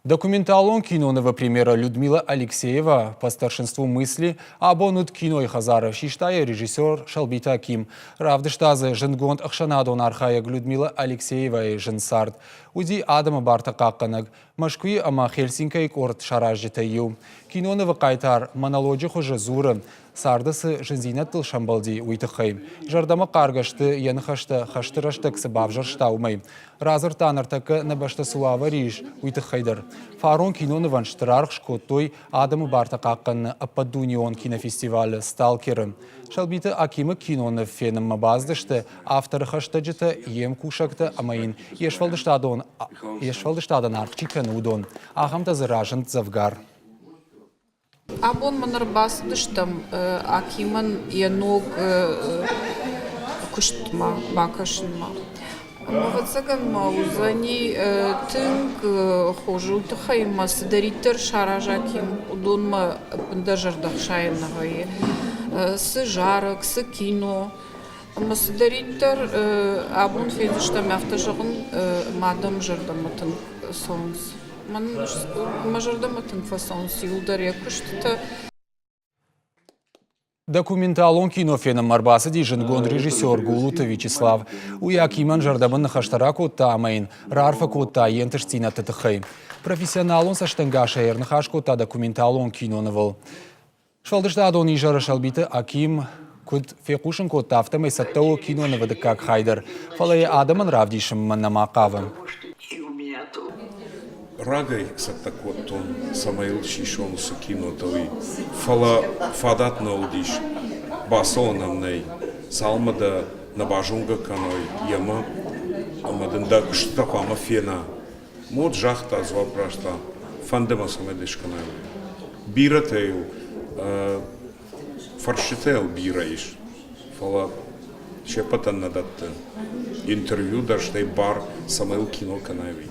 Документалон киноного премьера Людмила Алексеева по старшинству мысли абонут кино и хазара шиштая режиссер Шалбита Аким. Равдыштазы жингонд ахшанадон архаяг Людмила Алексеева и жинсард. Уди Адама Барта Каканаг. Машкви ама Хельсинка и корт шаражитаю. Киноного кайтар монологи хуже зуры. Сардысы жинзинат тыл шамбалди уйтыхай. Жардама каргашты янхашты хаштырашты ксыбавжыршта умай. Разыр таныртакы набашты суава риш уйтыхайдар. Фарон кинонован штырарх шкоттой Адамы Барта Какканны Аппадунион кинофестивалі «Сталкеры». Шалбиты Акимы киноны феном мабаздышты, авторы хаштаджыты ем кушакты амайын ешвалдыштадан архчиканы удон. Ахамта заражен завгар. Абон манар бастыштым Акимын еног куштма, бакашынма. Мавацаган маузани тынг хожу тахаймас даритер шаражаким удонма пндажардах шайнагай сыжарак сыкино масдаритер абон федиштам автожагын мадам жардаматын сонс ман мажардаматын фасонс юлдар якуштта. Документалон кинофеном марбасы дижингон режиссер Гулута Вячеслав. Уякиман жардамын хаштара котта амайн, рарфа котта ентыштина тытыхай. Профессионалон саштангаша эрнхаш котта документалон кинонывал. Швалдыштадон ижара Шалбиты Аким куд фекушин котта автомай саттау кинонывады как хайдар. Фалай Адаман равдишим маннамакавым. Рагай саттакоттон самайл шишон сукинотови фала фадат наудиш басонамней салмада набажунга каной яма амадында кштахама фена мод жахта звапрашта фандема самедиш каной биратею фаршител бираиш фала шепатан надатты интервью даштай бар самайл кино канави.